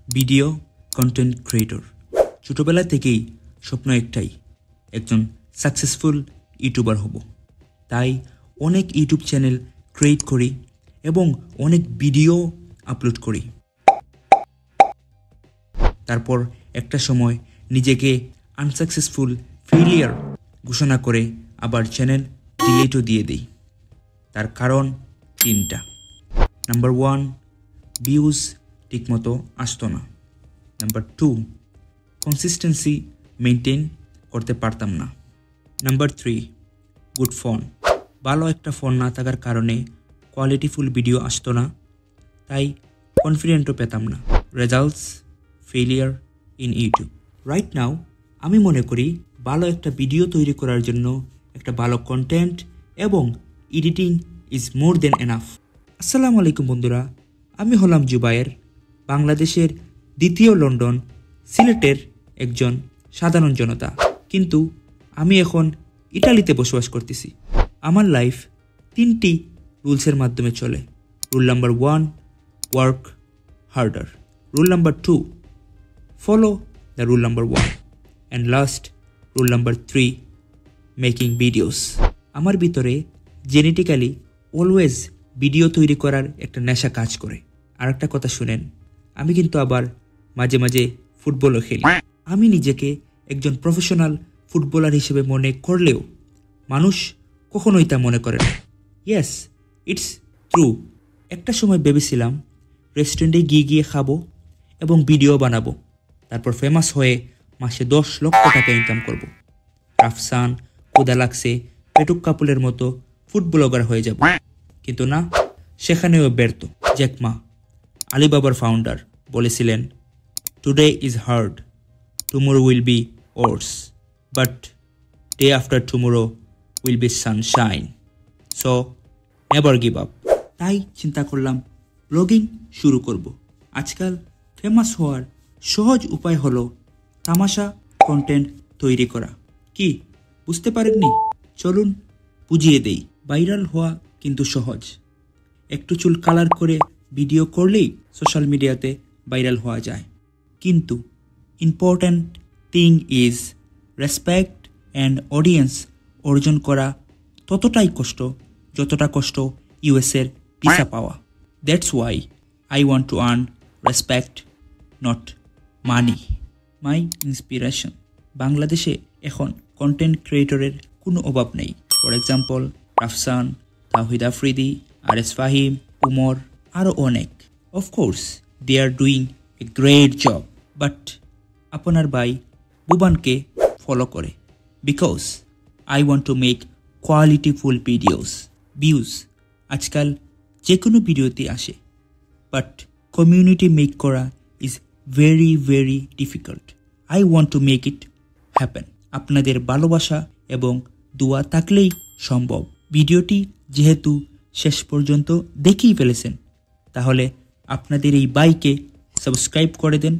Video content creator. ছোটবেলা থেকেই স্বপ্ন একটাই, একজন সাকসেসফুল ইউটিউবার হব। তাই অনেক ইউটিউব চ্যানেল ক্রিয়েট করি এবং অনেক ভিডিও আপলোড করি। তারপর একটা সময় নিজেকে আনসাকসেসফুল ফেলিয়ার ঘোষণা করে আবার চ্যানেল ডিলিটও দিয়ে দিই। তার কারণ তিনটা। নাম্বার 1, ভিউজ ঠিকমতো আসতো না। নাম্বার 2, কনসিস্টেন্সি মেনটেন করতে পারতাম না। Number 3, good phone. ভালো একটা ফোন না থাকার কারণে কোয়ালিটিফুল ভিডিও আসতো না, তাই কনফিডেন্টও পেতাম না। Results, failure in YouTube. Right now আমি মনে করি ভালো একটা ভিডিও তৈরি করার জন্য একটা ভালো কন্টেন্ট এবং editing is more than enough. আসসালামু আলাইকুম বন্ধুরা, আমি হলাম জুবায়ের, বাংলাদেশের দ্বিতীয় লন্ডন, সিলেটের একজন সাধারণ জনতা। কিন্তু আমি এখন ইটালিতে বসবাস করতেছি। আমার লাইফ 3টি রুলসের মাধ্যমে চলে। Rule number 1, work harder. Rule number 2, follow the rule number 1, and last rule number 3, making videos. আমার ভিতরে জেনেটিক্যালি অলওয়েজ ভিডিও তৈরি করার একটা নেশা কাজ করে। আর একটা কথা শুনেন, আমি কিন্তু আবার মাঝে মাঝে ফুটবলও খেলি। আমি নিজেকে একজন প্রফেশনাল ফুটবলার হিসেবে মনে করলেও মানুষ কখনোই তা মনে করে না। Yes, it's true. একটা সময় ভেবেছিলাম রেস্টুরেন্টে গিয়ে খাবো এবং ভিডিও বানাবো, তারপর ফেমাস হয়ে মাসে 10 লক্ষ টাকা ইনকাম করব। রাফসান, কোদা লাগছে, পেটুক কাপুলের মতো ফুড ব্লগার হয়ে যাব। কিন্তু না, সেখানেও ব্যর্থ। জ্যাক মা, আলিবাবার ফাউন্ডার, বলেছিলেন, today is hard, tomorrow will be Wars, but day after tomorrow will be Sunshine, so never give up. তাই চিন্তা করলাম ব্লগিং শুরু করব। আজকাল ফেমাস হওয়ার সহজ উপায় হলো তামাশা কন্টেন্ট তৈরি করা। কি বুঝতে পারেননি? চলুন বুঝিয়ে দেই। ভাইরাল হওয়া কিন্তু সহজ। একটু চুল কালার করে ভিডিও করলেই সোশ্যাল মিডিয়াতে ভাইরাল হওয়া যায়। কিন্তু important thing is respect and audience অর্জন করা ততটাই কষ্ট যতটা কষ্ট ইউএসের ভিসা পাওয়া। That's why I want to earn respect, not money. My inspiration. বাংলাদেশে এখন কন্টেন্ট ক্রিয়েটরের কোনো অভাব নেই। ফর এক্সাম্পল, রাফসান, তাওহিদ আফ্রিদি, আরএস ফাহিম, উমর, আরও অনেক। Of course they are doing a great job, but আপনার ভাই বুবানকে ফলো করে because I want to make qualityful videos. Views আজকাল যে কোনো ভিডিওতে আসে, বাট কমিউনিটি মেক করা is very very difficult. I want to make it happen. আপনাদের ভালোবাসা এবং দোয়া থাকলেই সম্ভব। ভিডিওটি যেহেতু শেষ পর্যন্ত দেখেই ফেলেছেন, তাহলে আপনাদের এই ভাইকে সাবস্ক্রাইব করে দেন,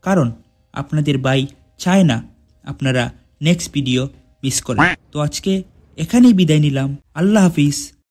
কারণ আপনাদের ভাই চায় না আপনারা নেক্সট ভিডিও মিস করেন। তো আজকে এখানেই বিদায় নিলাম। আল্লাহ হাফিজ।